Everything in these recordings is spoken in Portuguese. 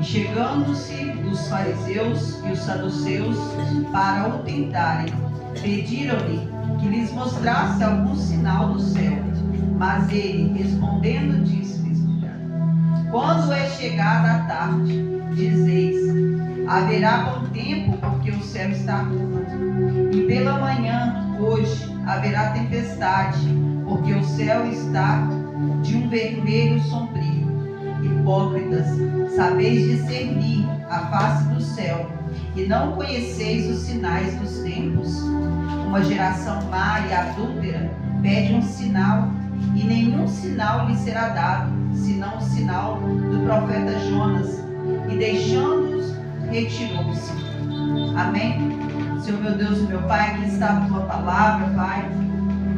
E chegando-se os fariseus e os saduceus para o tentarem, pediram-lhe que lhes mostrasse algum sinal do céu. Mas ele, respondendo, disse-lhes: quando é chegada a tarde, dizeis: haverá bom tempo, porque o céu está rubro. E pela manhã, hoje, haverá tempestade, porque o céu está de um vermelho sombrio. Hipócritas, sabeis discernir a face do céu, e não conheceis os sinais dos tempos? Uma geração má e adúltera pede um sinal, e nenhum sinal lhe será dado, senão o sinal do profeta Jonas. E deixando-os, retirou-se. Amém? Senhor meu Deus e meu Pai, aqui está a tua palavra, Pai.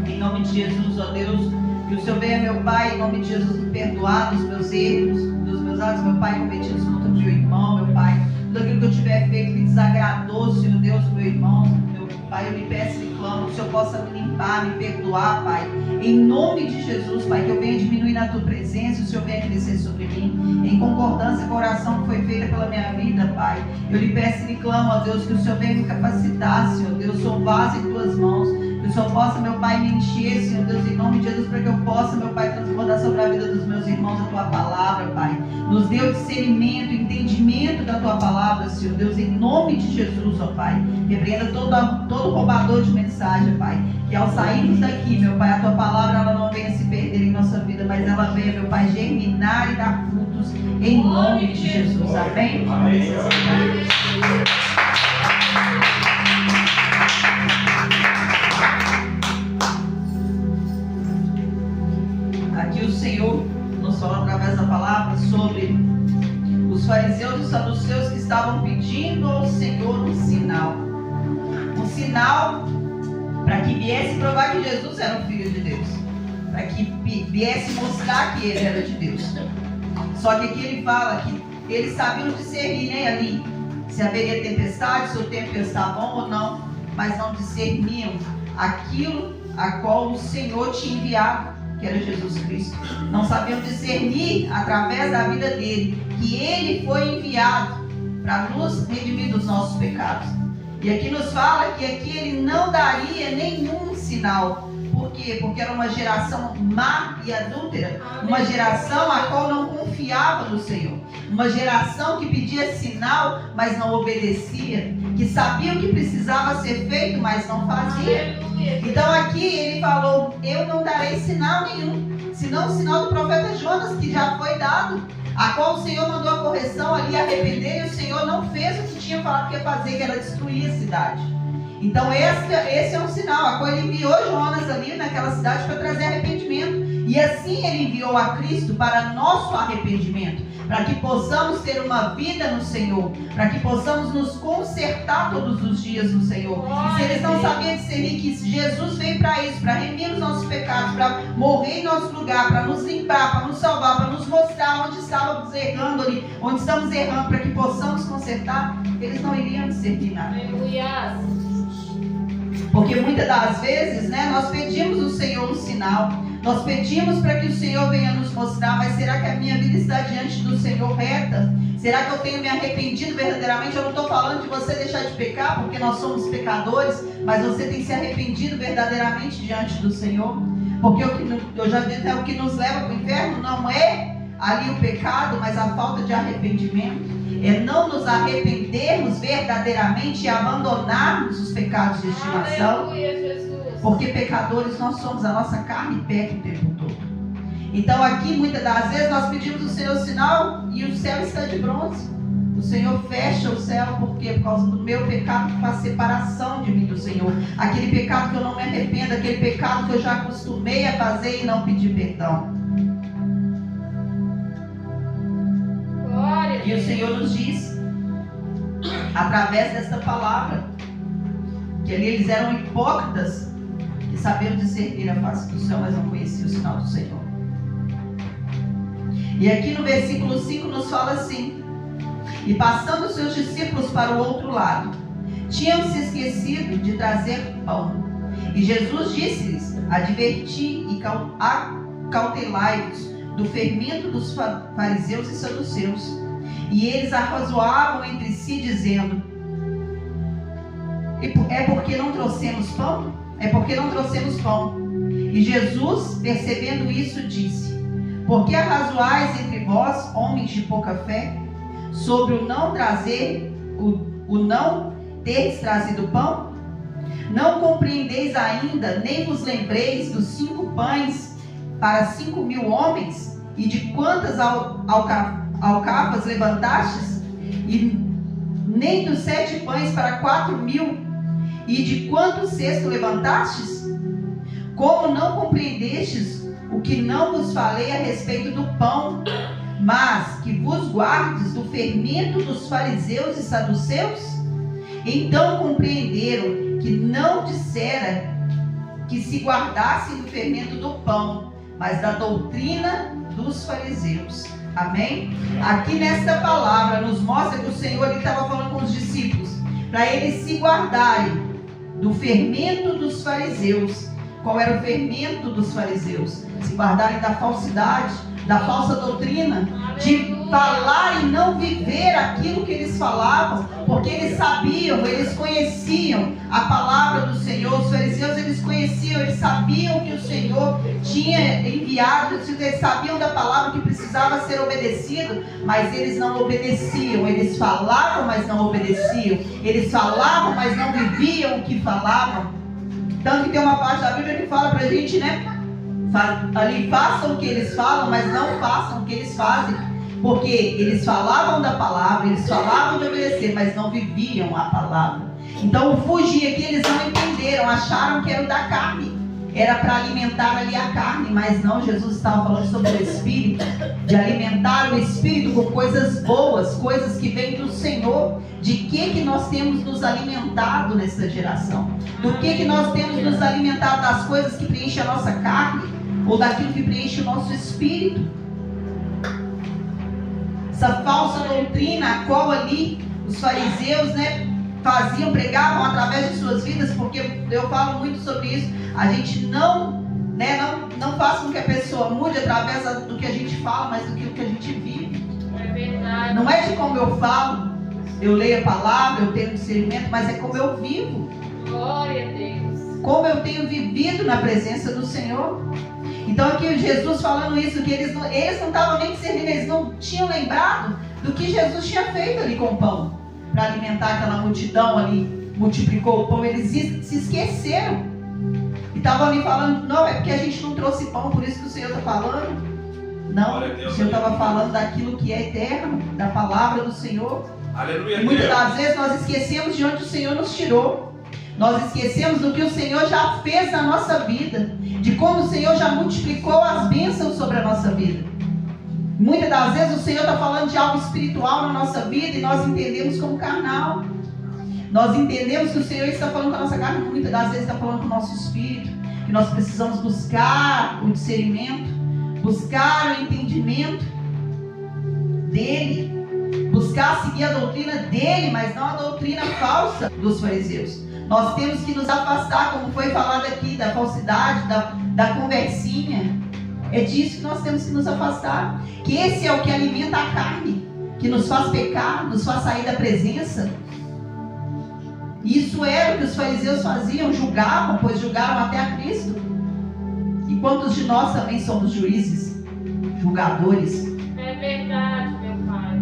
Em nome de Jesus, ó Deus, que o Senhor venha, meu Pai, em nome de Jesus, me perdoar dos meus erros, dos meus atos, meu Pai, cometidos contra o meu irmão, meu Pai. Tudo aquilo que eu tiver feito que desagradou, Senhor Deus, meu irmão, meu Pai, eu lhe peço e clamo que o Senhor possa me limpar, me perdoar, Pai. Em nome de Jesus, Pai, que eu venha diminuir na tua presença, o Senhor venha crescer sobre mim, em concordância com a oração que foi feita pela minha vida, Pai. Eu lhe peço e lhe clamo, ó Deus, que o Senhor venha me capacitar, Senhor Deus, sou vaso em tuas mãos. Que o Senhor possa, meu Pai, me encher, Senhor Deus, em nome de Jesus, para que eu possa, meu Pai, transbordar sobre a vida dos meus irmãos a tua palavra, Pai. Nos dê o discernimento, entendimento da tua palavra, Senhor Deus, em nome de Jesus, ó Pai. Repreenda todo roubador de mensagem, Pai. Que ao sairmos daqui, meu Pai, a tua palavra ela não venha se perder em nossa vida, mas ela venha, meu Pai, germinar e dar frutos em nome de Jesus. Amém? Amém. Aqui o Senhor nos fala através da palavra sobre os fariseus e os saduceus que estavam pedindo ao Senhor um sinal. Um sinal para que viesse provar que Jesus era o Filho de Deus. Para que viesse mostrar que ele era de Deus. Só que aqui ele fala que eles sabiam discernir, né, ali, se haveria tempestade, se o tempo está bom ou não, mas não discerniam aquilo a qual o Senhor tinha enviado, que era Jesus Cristo. Não sabiam discernir através da vida dele que ele foi enviado para nos redimir dos nossos pecados. E aqui nos fala que aqui ele não daria nenhum sinal. Por quê? Porque era uma geração má e adúltera, uma geração a qual não confiava no Senhor, uma geração que pedia sinal, mas não obedecia, que sabia o que precisava ser feito, mas não fazia. Então aqui ele falou: eu não darei sinal nenhum, senão o sinal do profeta Jonas, que já foi dado, a qual o Senhor mandou a correção ali, arrepender, e o Senhor não fez o que tinha falado que ia fazer, que era destruir a cidade. Então esse é um sinal, a qual ele enviou Jonas ali naquela cidade para trazer arrependimento. E assim ele enviou a Cristo para nosso arrependimento, para que possamos ter uma vida no Senhor, para que possamos nos consertar todos os dias no Senhor. E se eles não sabiam discernir que Jesus veio para isso, para remir os nossos pecados, para morrer em nosso lugar, para nos limpar, para nos salvar, para nos mostrar onde estávamos errando ali, onde estamos errando, para que possamos consertar, eles não iriam discernir nada. Porque muitas das vezes, né, nós pedimos ao Senhor um sinal, nós pedimos para que o Senhor venha nos mostrar, mas será que a minha vida está diante do Senhor reta? Será que eu tenho me arrependido verdadeiramente? Eu não estou falando de você deixar de pecar, porque nós somos pecadores, mas você tem se arrependido verdadeiramente diante do Senhor? Porque eu já disse, o que nos leva para o inferno não é ali o pecado, mas a falta de arrependimento. É não nos arrependermos verdadeiramente e abandonarmos os pecados de estimação. Porque pecadores nós somos, a nossa carne peca o tempo todo. Então aqui muitas das vezes nós pedimos o Senhor sinal e o céu está de bronze. O Senhor fecha o céu, por quê? Por causa do meu pecado, que faz separação de mim do Senhor. Aquele pecado que eu não me arrependo, aquele pecado que eu já acostumei a fazer e não pedir perdão. E o Senhor nos diz, através desta palavra, que ali eles eram hipócritas, que sabiam discernir a face do céu, mas não conheciam o sinal do Senhor. E aqui no versículo 5 nos fala assim: e passando os seus discípulos para o outro lado, tinham se esquecido de trazer pão. E Jesus disse-lhes: adverti e acautelai-vos do fermento dos fariseus e saduceus. E eles arrazoavam entre si, dizendo: é porque não trouxemos pão? É porque não trouxemos pão. E Jesus, percebendo isso, disse: por que arrazoais entre vós, homens de pouca fé, sobre o não trazer, o não teres trazido pão? Não compreendeis ainda, nem vos lembreis dos 5 pães para 5.000 homens, e de quantas alcafas levantastes? E nem dos 7 pães para 4.000, e de quantos cestos levantastes? Como não compreendestes o que não vos falei a respeito do pão, mas que vos guardes do fermento dos fariseus e saduceus? Então compreenderam que não dissera que se guardassem do fermento do pão, mas da doutrina dos fariseus. Amém? Aqui nesta palavra nos mostra que o Senhor estava falando com os discípulos para eles se guardarem do fermento dos fariseus. Qual era o fermento dos fariseus? Se guardarem da falsidade, da falsa doutrina, de falar e não viver aquilo que eles falavam, porque eles sabiam, eles conheciam a palavra do Senhor. Os fariseus, eles conheciam, eles sabiam que o Senhor tinha enviado, eles sabiam da palavra que precisava ser obedecido, mas eles não obedeciam. Eles falavam, mas não obedeciam. Eles falavam, mas não viviam o que falavam. Tanto que tem uma parte da Bíblia que fala pra gente, né? Ali, façam o que eles falam, mas não façam o que eles fazem. Porque eles falavam da palavra, eles falavam de obedecer, mas não viviam a palavra. Então o fugir aqui eles não entenderam, acharam que era o da carne. Era para alimentar ali a carne, mas não, Jesus estava falando sobre o Espírito, de alimentar o Espírito com coisas boas, coisas que vêm do Senhor. De que nós temos nos alimentado nessa geração? Do que nós temos nos alimentado? Das coisas que preenchem a nossa carne, ou daquilo que preenche o nosso espírito? Essa falsa doutrina, a qual ali os fariseus, né, faziam, pregavam através de suas vidas, porque eu falo muito sobre isso. A gente não faz com que a pessoa mude através do que a gente fala, mas do que a gente vive. É verdade. Não é de como eu falo, eu leio a palavra, eu tenho discernimento, mas é como eu vivo. Glória a Deus. Como eu tenho vivido na presença do Senhor. Então aqui Jesus falando isso, que eles não estavam nem discernindo, eles não tinham lembrado do que Jesus tinha feito ali com o pão, para alimentar aquela multidão ali, multiplicou o pão. Eles se esqueceram, e estavam ali falando: não, é porque a gente não trouxe pão, por isso que o Senhor está falando. Não, o Senhor estava falando daquilo que é eterno, da palavra do Senhor. Aleluia. E muitas das vezes nós esquecemos de onde o Senhor nos tirou. Nós esquecemos do que o Senhor já fez na nossa vida, de como o Senhor já multiplicou as bênçãos sobre a nossa vida. Muitas das vezes o Senhor está falando de algo espiritual na nossa vida e nós entendemos como carnal. Nós entendemos que o Senhor está falando com a nossa carne, muitas das vezes está falando com o nosso espírito, que nós precisamos buscar o discernimento, buscar o entendimento dele, buscar seguir a doutrina dele, mas não a doutrina falsa dos fariseus. Nós temos que nos afastar, como foi falado aqui, da falsidade, da conversinha. É disso que nós temos que nos afastar. Que esse é o que alimenta a carne, que nos faz pecar, nos faz sair da presença. Isso era o que os fariseus faziam, julgavam, pois julgaram até a Cristo. E quantos de nós também somos juízes, julgadores? É verdade, meu Pai.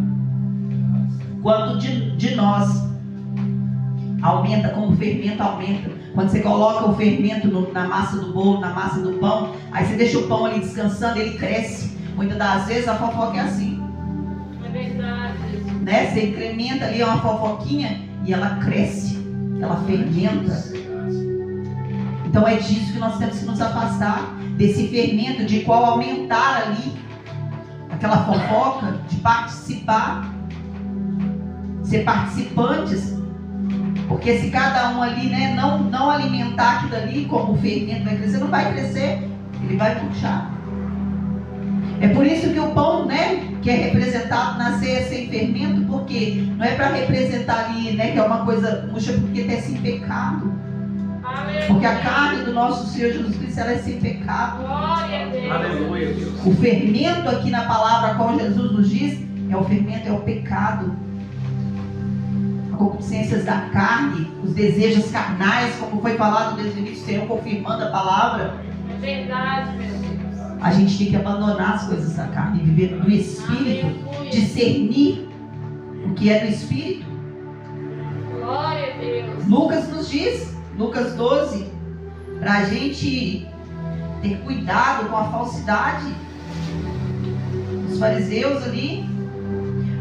Quanto de nós aumenta, como o fermento aumenta. Quando você coloca o fermento na massa do bolo, na massa do pão, aí você deixa o pão ali descansando, ele cresce. Muitas das vezes a fofoca é assim. É verdade. Né? Você incrementa ali uma fofoquinha e ela cresce, ela fermenta. Então é disso que nós temos que nos afastar, desse fermento, de qual aumentar ali aquela fofoca, de participar, ser participantes. Porque se cada um ali, né, não alimentar aquilo ali, como o fermento vai crescer, não vai crescer, ele vai puxar. É por isso que o pão, né, que é representado na ceia sem fermento, porque não é para representar ali, né, que é uma coisa murcha, porque está sem pecado. Aleluia. Porque a carne do nosso Senhor Jesus Cristo, ela é sem pecado. Glória a Deus. Aleluia, Deus. O fermento aqui na palavra, qual Jesus nos diz, o fermento, é o pecado. As concupiscências da carne, os desejos carnais, como foi falado desde o início, o Senhor confirmando a palavra. É verdade, meu Deus. A gente tem que abandonar as coisas da carne e viver do Espírito, discernir o que é do Espírito. Glória a Deus. Lucas nos diz, Lucas 12, para a gente ter cuidado com a falsidade dos fariseus ali.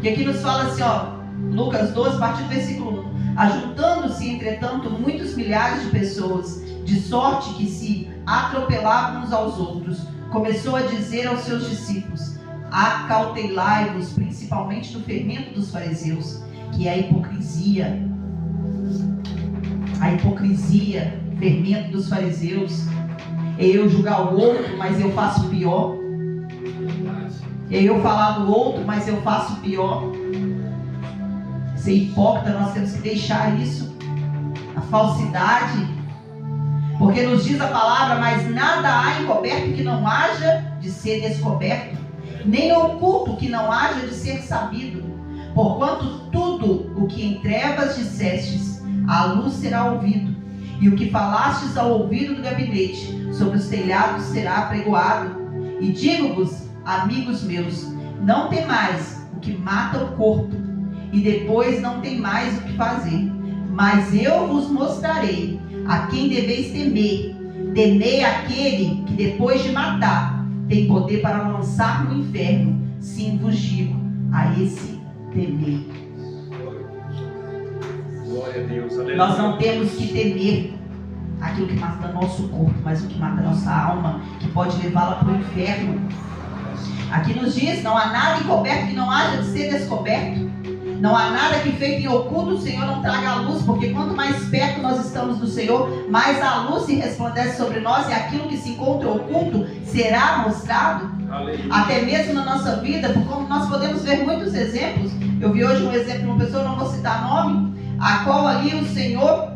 E aqui nos fala assim, ó, Lucas 12, a partir do versículo 1. Ajuntando-se, entretanto, muitos milhares de pessoas, de sorte que se atropelavam uns aos outros, começou a dizer aos seus discípulos: acautelai-vos principalmente do fermento dos fariseus, que é a hipocrisia. A hipocrisia, fermento dos fariseus, é eu julgar o outro, mas eu faço pior. É eu falar do outro, mas eu faço pior. Ser hipócrita, nós temos que deixar isso. A falsidade. Porque nos diz a palavra: mas nada há encoberto que não haja de ser descoberto, nem oculto que não haja de ser sabido. Porquanto tudo o que em trevas dissestes, à luz será ouvido, e o que falastes ao ouvido do gabinete, sobre os telhados será apregoado. E digo-vos, amigos meus, não temais o que mata o corpo, e depois não tem mais o que fazer. Mas eu vos mostrarei a quem deveis temer. Temei aquele que depois de matar tem poder para lançar no inferno. Sim, vos digo, a esse temei. Glória a Deus. Aleluia. Nós não temos que temer aquilo que mata nosso corpo, mas o que mata nossa alma, que pode levá-la para o inferno. Aqui nos diz: não há nada encoberto que não haja de ser descoberto. Não há nada que feito em oculto o Senhor não traga à luz, porque quanto mais perto nós estamos do Senhor, mais a luz se resplandece sobre nós, e aquilo que se encontra oculto será mostrado. Aleluia. Até mesmo na nossa vida, como nós podemos ver muitos exemplos. Eu vi hoje um exemplo de uma pessoa, não vou citar nome, a qual ali o Senhor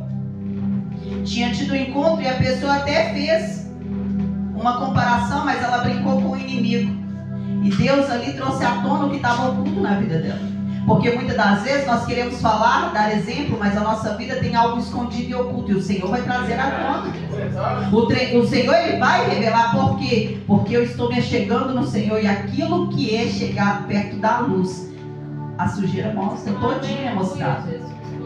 tinha tido um encontro e a pessoa até fez uma comparação, mas ela brincou com o inimigo. E Deus ali trouxe à tona o que estava oculto na vida dela. Porque muitas das vezes nós queremos falar, dar exemplo, mas a nossa vida tem algo escondido e oculto. E o Senhor vai trazer à tona. O Senhor, Ele vai revelar por quê? Porque eu estou me achegando no Senhor. E aquilo que é chegado perto da luz, a sujeira mostra, todinha é mostrada.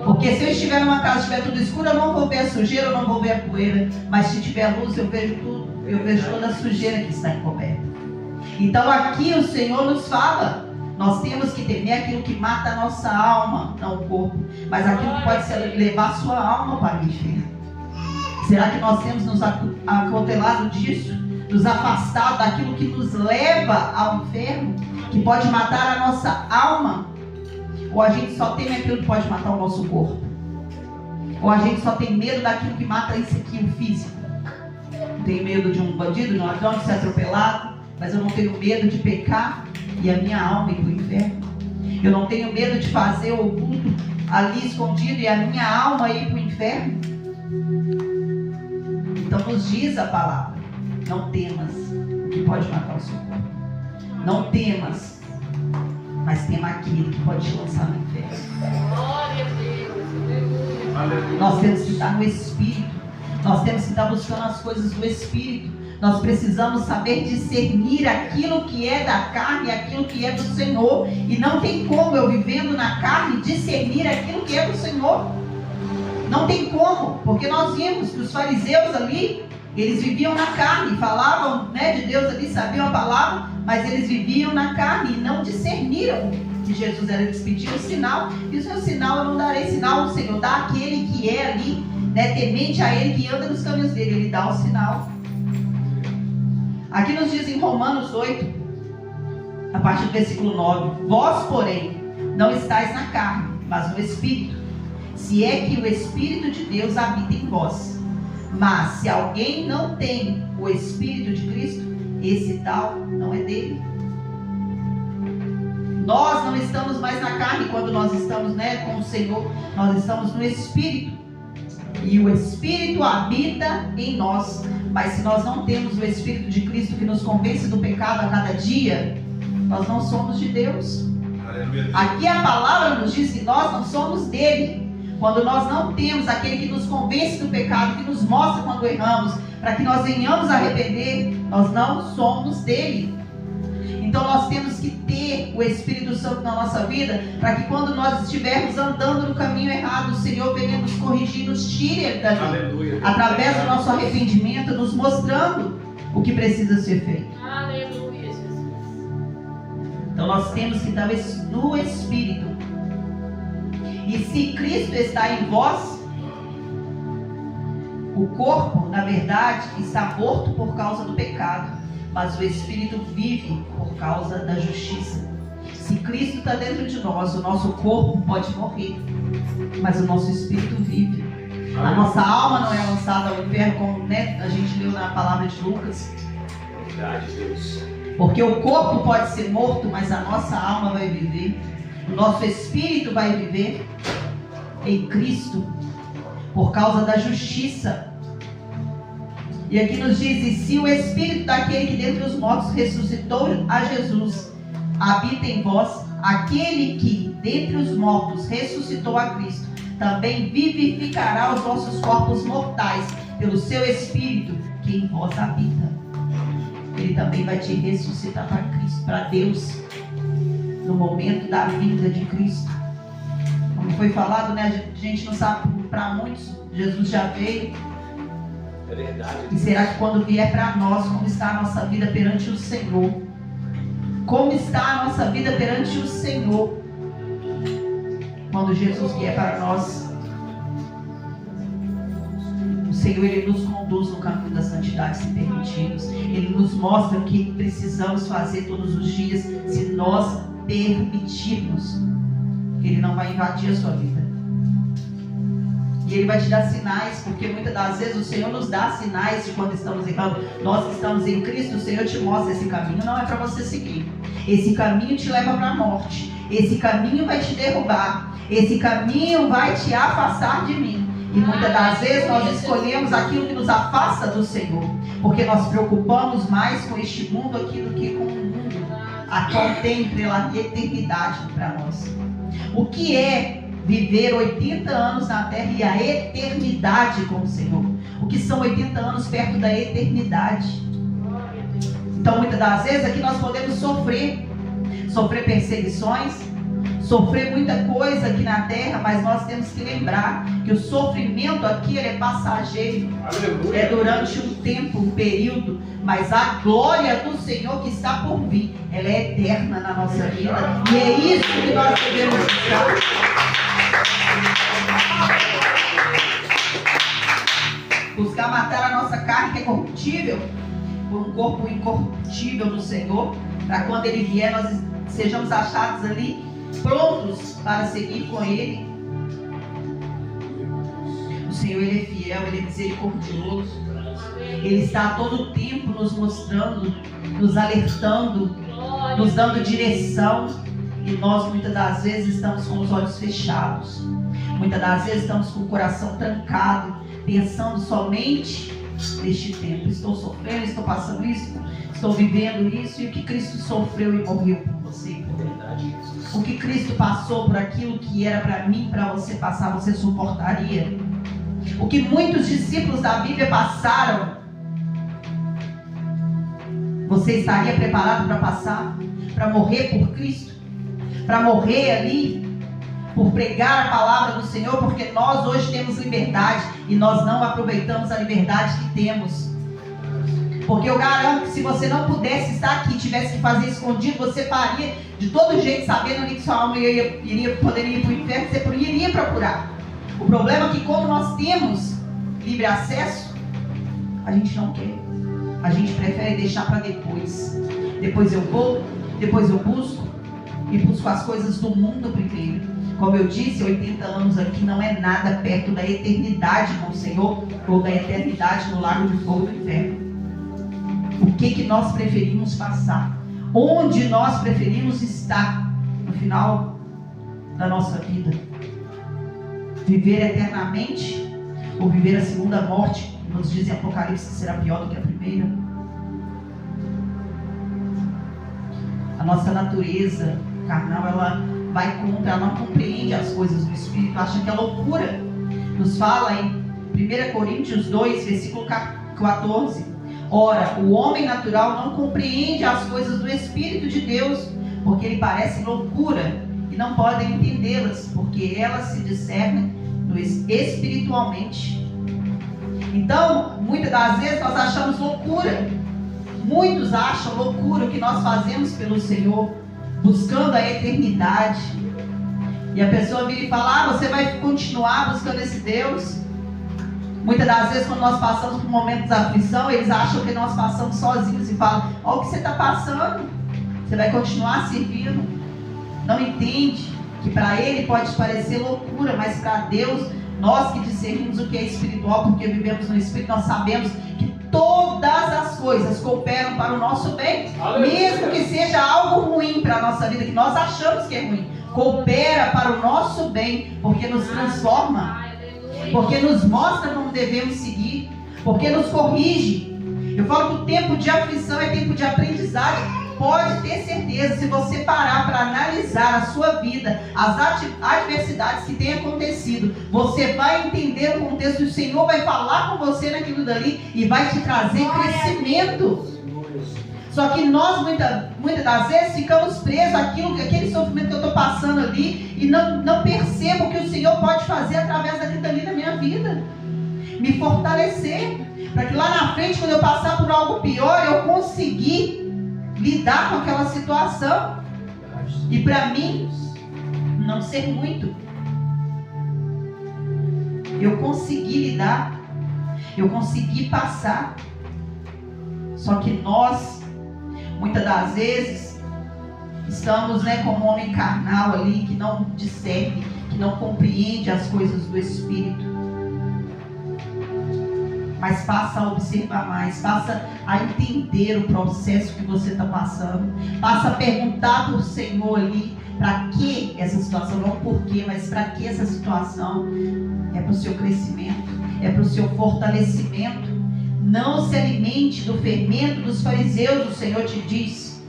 Porque se eu estiver numa casa e estiver tudo escuro, eu não vou ver a sujeira, eu não vou ver a poeira. Mas se tiver luz, eu vejo tudo. Eu vejo toda a sujeira que está encoberta. Então aqui o Senhor nos fala: nós temos que temer aquilo que mata a nossa alma, não o corpo, mas aquilo que pode levar a sua alma para o inferno. Será que nós temos nos acautelado disso? Nos afastado daquilo que nos leva ao inferno, que pode matar a nossa alma? Ou a gente só teme aquilo que pode matar o nosso corpo? Ou a gente só tem medo daquilo que mata isso aqui, o físico? Eu tenho medo de um bandido, de um ladrão, de ser atropelado, mas eu não tenho medo de pecar e a minha alma ir para o inferno. Eu não tenho medo de fazer o oculto ali escondido e a minha alma ir para o inferno. Então nos diz a palavra: não temas o que pode matar o seu corpo. Não temas, mas tema aquele que pode te lançar no inferno. Glória a Deus. Aleluia. Nós temos que estar no Espírito. Nós temos que estar buscando as coisas do Espírito. Nós precisamos saber discernir aquilo que é da carne e aquilo que é do Senhor. E não tem como eu, vivendo na carne, discernir aquilo que é do Senhor. Não tem como, porque nós vimos que os fariseus ali, eles viviam na carne, falavam, né, de Deus ali, sabiam a palavra, mas eles viviam na carne e não discerniram que Jesus era. Eles pediam sinal, e o seu sinal eu não darei. Sinal o Senhor dá àquele que é ali, né, temente a Ele, que anda nos caminhos dele. Ele dá o sinal. Aqui nos diz em Romanos 8, a partir do versículo 9: vós, porém, não estáis na carne, mas no Espírito, se é que o Espírito de Deus habita em vós. Mas se alguém não tem o Espírito de Cristo, esse tal não é dele. Nós não estamos mais na carne quando nós estamos, né, com o Senhor. Nós estamos no Espírito. E o Espírito habita em nós. Mas se nós não temos o Espírito de Cristo que nos convence do pecado a cada dia, nós não somos de Deus. Aqui a palavra nos diz que nós não somos dele. Quando nós não temos aquele que nos convence do pecado, que nos mostra quando erramos, para que nós venhamos a arrepender, nós não somos dele. Então nós temos que ter o Espírito Santo na nossa vida, para que quando nós estivermos andando no caminho errado, o Senhor venha nos corrigir, nos tire ele dali. Aleluia. Através do nosso arrependimento, nos mostrando o que precisa ser feito. Aleluia, Jesus. Então nós temos que estar no Espírito. E se Cristo está em vós, o corpo, na verdade, está morto por causa do pecado, mas o Espírito vive por causa da justiça. Se Cristo está dentro de nós, o nosso corpo pode morrer, mas o nosso Espírito vive. A nossa alma não é lançada ao inferno, como a gente leu na palavra de Lucas. Verdade, Deus. Porque o corpo pode ser morto, mas a nossa alma vai viver. O nosso Espírito vai viver em Cristo por causa da justiça. E aqui nos diz: e se o Espírito daquele que dentre os mortos ressuscitou a Jesus habita em vós, aquele que dentre os mortos ressuscitou a Cristo também vivificará os vossos corpos mortais pelo seu Espírito que em vós habita. Ele também vai te ressuscitar para Cristo, para Deus, no momento da vinda de Cristo. Como foi falado, né? A gente não sabe, para muitos Jesus já veio. É verdade. E será que quando vier para nós, como está a nossa vida perante o Senhor? Como está a nossa vida perante o Senhor? Quando Jesus vier para nós, o Senhor, Ele nos conduz no caminho da santidade, se permitirmos. Ele nos mostra o que precisamos fazer todos os dias, se nós permitirmos. Ele não vai invadir a sua vida. E Ele vai te dar sinais, porque muitas das vezes o Senhor nos dá sinais de quando estamos errando. Nós que estamos em Cristo, o Senhor te mostra esse caminho, não é para você seguir. Esse caminho te leva para a morte. Esse caminho vai te derrubar. Esse caminho vai te afastar de mim. E muitas das vezes nós escolhemos aquilo que nos afasta do Senhor, porque nós preocupamos mais com este mundo aqui do que com o mundo, a qual tem pela eternidade para nós. O que é viver 80 anos na terra e a eternidade com o Senhor? O que são 80 anos perto da eternidade? Então muitas das vezes aqui nós podemos sofrer perseguições, sofrer muita coisa aqui na terra, mas nós temos que lembrar que o sofrimento aqui é passageiro. Aleluia. É durante um tempo, um período, mas a glória do Senhor que está por vir, ela é eterna na nossa vida, e é isso que nós devemos buscar. Buscar matar a nossa carne que é corruptível por um corpo incorruptível do Senhor, para quando Ele vier nós sejamos achados ali prontos para seguir com Ele. O Senhor, Ele é fiel, Ele é misericordioso. Ele está a todo tempo nos mostrando, nos alertando, nos dando direção. E nós muitas das vezes estamos com os olhos fechados. Muitas das vezes estamos com o coração trancado, pensando somente neste tempo. Estou sofrendo, estou passando isso, estou vivendo isso. E o que Cristo sofreu e morreu por você? O que Cristo passou por aquilo que era para mim, para você passar, você suportaria? O que muitos discípulos da Bíblia passaram, você estaria preparado para passar? Para morrer por Cristo? Para morrer ali, por pregar a palavra do Senhor? Porque nós hoje temos liberdade e nós não aproveitamos a liberdade que temos. Porque eu garanto que se você não pudesse estar aqui, tivesse que fazer escondido, você faria de todo jeito, sabendo que sua alma poderia ir para o inferno, você iria procurar. O problema é que como nós temos livre acesso, a gente não quer. A gente prefere deixar para depois. Depois eu vou, depois eu busco, e busco as coisas do mundo primeiro. Como eu disse, 80 anos aqui não é nada perto da eternidade com o Senhor, ou da eternidade no lago de fogo do inferno. O que nós preferimos passar? Onde nós preferimos estar no final da nossa vida? Viver eternamente ou viver a segunda morte, que nos diz em Apocalipse que será pior do que a primeira? A nossa natureza carnal, ela vai contra, ela não compreende as coisas do Espírito, acha que é loucura. Nos fala em 1 Coríntios 2, versículo 14. Ora, o homem natural não compreende as coisas do Espírito de Deus, porque ele parece loucura, e não podem entendê-las, porque elas se discernem espiritualmente. Então, muitas das vezes nós achamos loucura. Muitos acham loucura o que nós fazemos pelo Senhor, buscando a eternidade. E a pessoa vira e fala: você vai continuar buscando esse Deus? Muitas das vezes, quando nós passamos por momentos de aflição, eles acham que nós passamos sozinhos e falam: olha o que você está passando, você vai continuar servindo. Não entende que para ele pode parecer loucura, mas para Deus, nós que discernimos o que é espiritual, porque vivemos no Espírito, nós sabemos que todas as coisas cooperam para o nosso bem. Mesmo que seja algo ruim para a nossa vida, que nós achamos que é ruim, coopera para o nosso bem, porque nos transforma, porque nos mostra como devemos seguir, porque nos corrige. Eu falo que o tempo de aflição é tempo de aprendizagem. Pode ter certeza, se você parar para analisar a sua vida, as adversidades que têm acontecido, você vai entender o contexto, o Senhor vai falar com você naquilo dali e vai te trazer crescimento. Só que nós muitas das vezes ficamos presos àquele sofrimento que eu estou passando ali e não percebo o que o Senhor pode fazer através daquilo ali na minha vida. Me fortalecer, para que lá na frente, quando eu passar por algo pior, eu conseguir lidar com aquela situação. E para mim, não ser muito. Eu consegui lidar, eu consegui passar. Só que nós, muitas das vezes, estamos como um homem carnal ali, que não discerne, que não compreende as coisas do Espírito. Mas passa a observar mais, passa a entender o processo que você está passando, passa a perguntar para o Senhor ali, para que essa situação, não porquê, mas para que essa situação. É para o seu crescimento, é para o seu fortalecimento. Não se alimente do fermento dos fariseus, o Senhor te diz.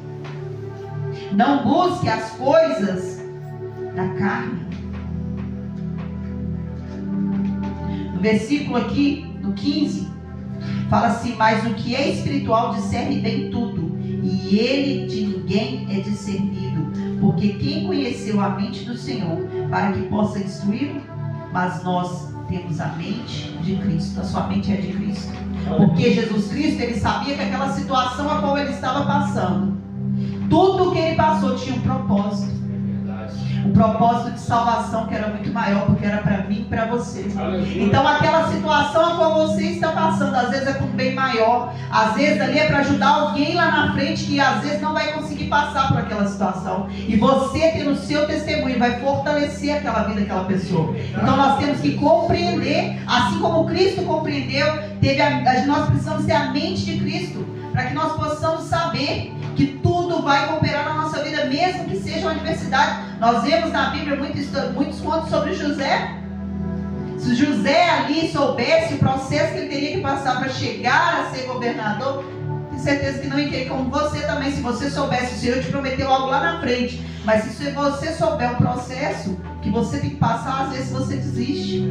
Não busque as coisas da carne. No versículo aqui, no 15, fala assim: mas o que é espiritual discerne bem tudo, e ele de ninguém é discernido, porque quem conheceu a mente do Senhor para que possa instruí-lo? Mas nós temos a mente de Cristo. A sua mente é de Cristo, porque Jesus Cristo, ele sabia que aquela situação a qual ele estava passando, tudo o que ele passou tinha um propósito. Um propósito de salvação que era muito maior, porque era para mim e para você. Então aquela situação a qual você está passando, às vezes é para um bem maior, às vezes ali é para ajudar alguém lá na frente que às vezes não vai conseguir passar por aquela situação, e você tendo o seu testemunho vai fortalecer aquela vida daquela pessoa. Então nós temos que compreender, assim como Cristo compreendeu, nós precisamos ter a mente de Cristo, para que nós possamos saber que tudo vai cooperar na nossa vida, mesmo que seja uma adversidade. Nós vemos na Bíblia muitos contos sobre José. Se José ali soubesse o processo que ele teria que passar para chegar a ser governador, tenho certeza que não ia querer, como você também. Se você soubesse, o Senhor te prometeu algo lá na frente, mas se você souber o processo que você tem que passar, às vezes você desiste.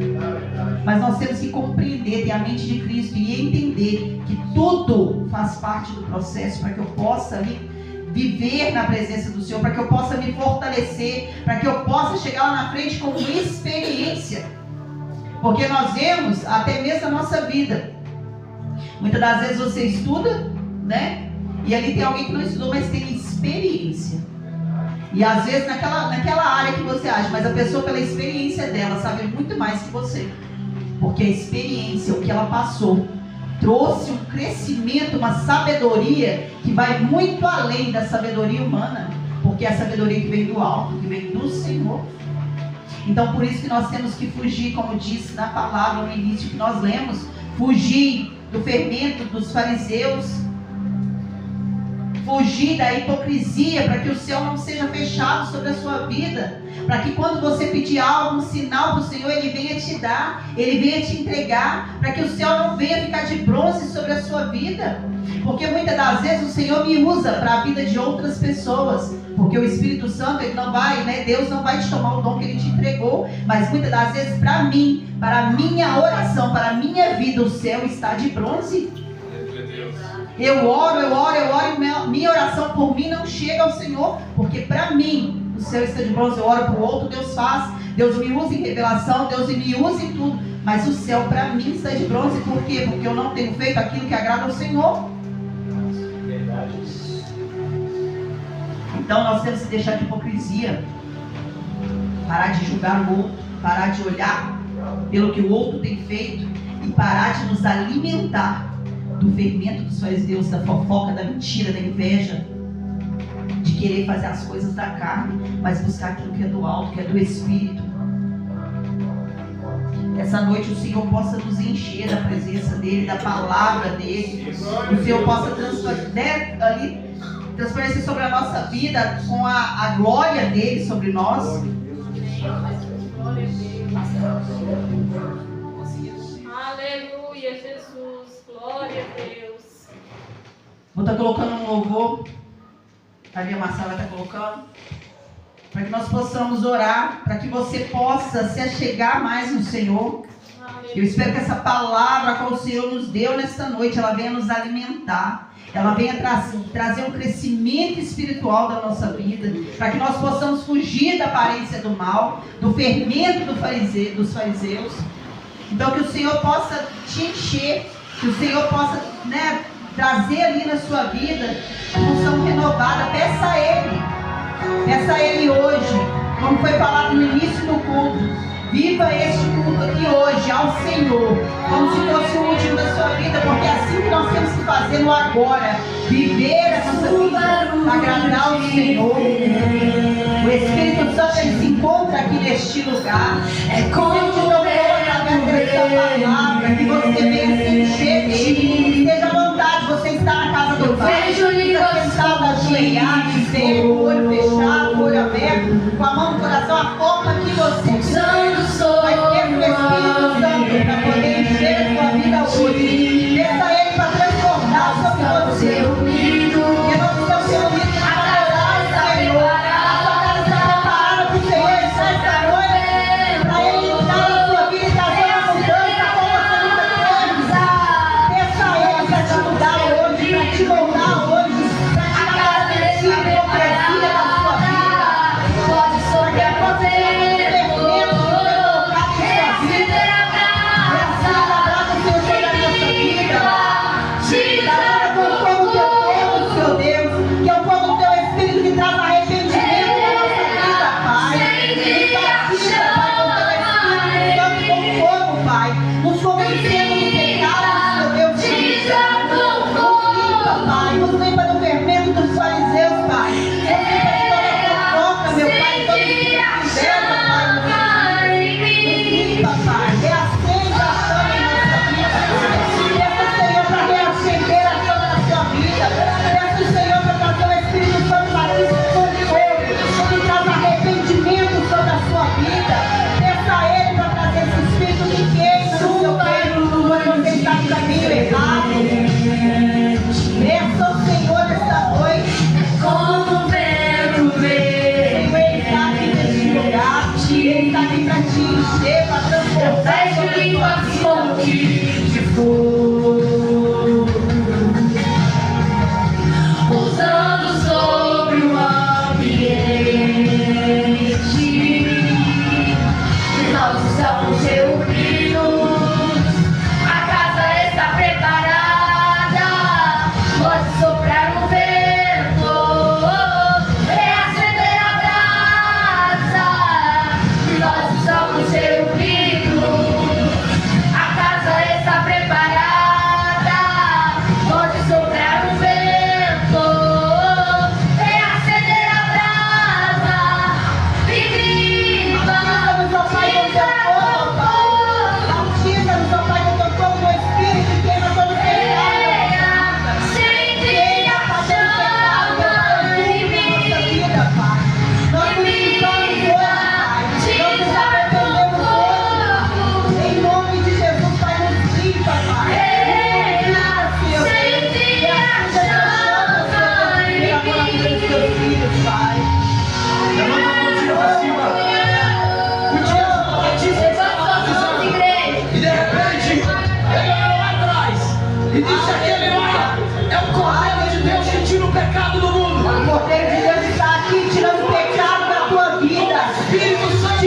Mas nós temos que compreender, ter a mente de Cristo e entender que tudo faz parte do processo, para que eu possa ali viver na presença do Senhor, para que eu possa me fortalecer, para que eu possa chegar lá na frente com experiência. Porque nós vemos até mesmo a nossa vida. Muitas das vezes você estuda, e ali tem alguém que não estudou, mas tem experiência. E às vezes naquela área que você acha, mas a pessoa, pela experiência dela, sabe muito mais que você. Porque a experiência, o que ela passou, trouxe um crescimento, uma sabedoria que vai muito além da sabedoria humana, porque é a sabedoria que vem do alto, que vem do Senhor. Então por isso que nós temos que fugir, como disse na palavra no início que nós lemos, fugir do fermento dos fariseus, fugir da hipocrisia, para que o céu não seja fechado sobre a sua vida, para que quando você pedir algo, um sinal para o Senhor, Ele venha te dar, Ele venha te entregar, para que o céu não venha ficar de bronze sobre a sua vida. Porque muitas das vezes o Senhor me usa para a vida de outras pessoas, Porque o Espírito Santo, ele não vai, né? Deus não vai te tomar o dom que ele te entregou. Mas muitas das vezes, para mim, para a minha oração, para a minha vida, o céu está de bronze. Eu oro, e minha oração por mim não chega ao Senhor. Porque para mim, o céu está de bronze. Eu oro para o outro, Deus faz. Deus me usa em revelação, Deus me usa em tudo. Mas o céu para mim está de bronze. Por quê? Porque eu não tenho feito aquilo que agrada ao Senhor. Então nós temos que deixar de hipocrisia, parar de julgar o outro, parar de olhar pelo que o outro tem feito e parar de nos alimentar do fermento dos fariseus, da fofoca, da mentira, da inveja, de querer fazer as coisas da carne, mas buscar aquilo que é do alto, que é do Espírito. Essa noite o Senhor possa nos encher da presença dEle, da palavra dEle. O Senhor possa transparecer sobre a nossa vida com a glória dEle sobre nós. Aleluia, Jesus. Glória a Deus. Vou estar colocando um louvor. Ali a Marcela está colocando. Para que nós possamos orar, para que você possa se achegar mais no Senhor. Eu espero que essa palavra que o Senhor nos deu nesta noite, ela venha nos alimentar. Ela venha trazer um crescimento espiritual da nossa vida, para que nós possamos fugir da aparência do mal, do fermento dos fariseus. Então que o Senhor possa te encher, que o Senhor possa, né, trazer ali na sua vida unção renovada. Peça a Ele hoje, como foi falado no início do culto. Viva este culto aqui hoje ao Senhor, como se fosse o último da sua vida, porque é assim que nós temos que fazer no agora. Viver a nossa vida, agradar ao Senhor. O Espírito Santo, ele se encontra aqui neste lugar. É como eu te dou através dessa palavra, que você venha se encher dele. Esteja à vontade, você está na casa do Pai. Você está ajoelhado, de pé, com o olho fechado, com o olho aberto, com a mão no coração, a forma que você quiser. Vai ter o Espírito Santo para poder encher a sua vida hoje. Peça a Ele para transformar sobre você. Porque nós estamos reunidos para adorar o Senhor. A sua casa está preparada para o Senhor esta noite, para Ele entrar na sua vida e trazer uma mudança como você nunca teve. Peça a Ele para te mudar hoje, para te moldar hoje, para te dar a hipocrisia da sua vida. Pode sobrar você. A casa está preparada.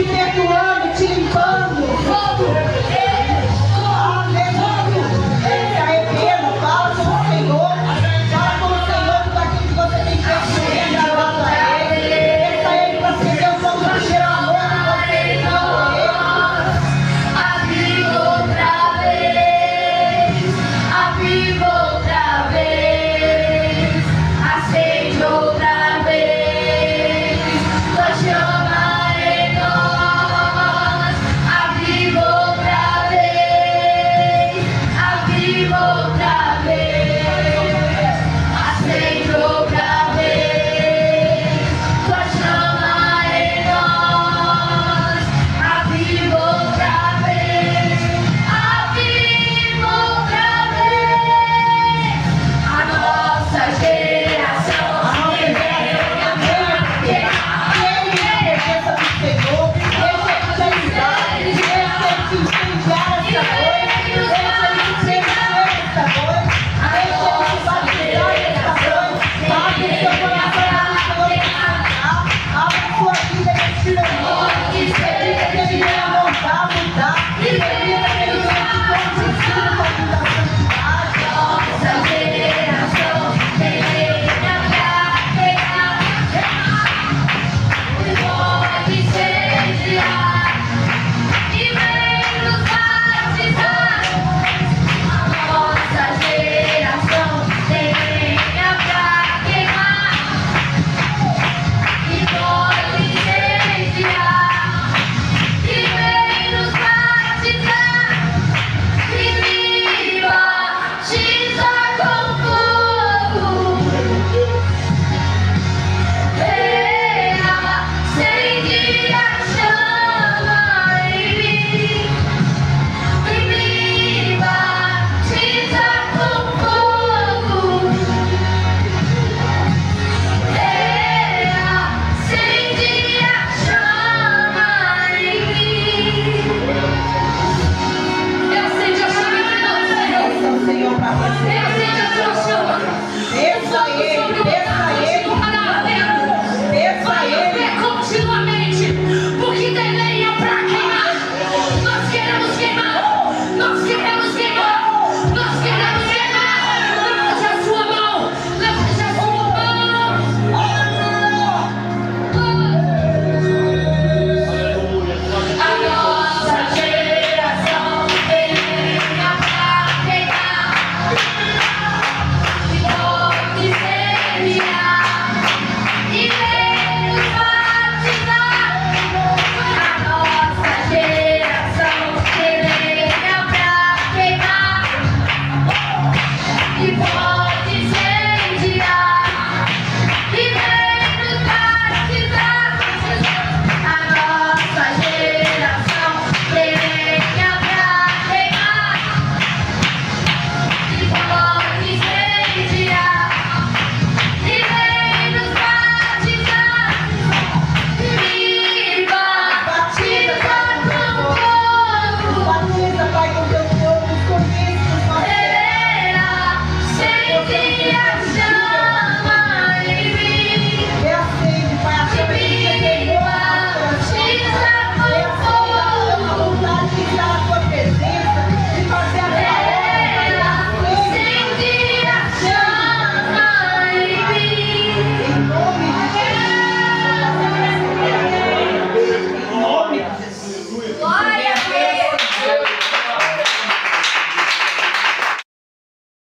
perdoou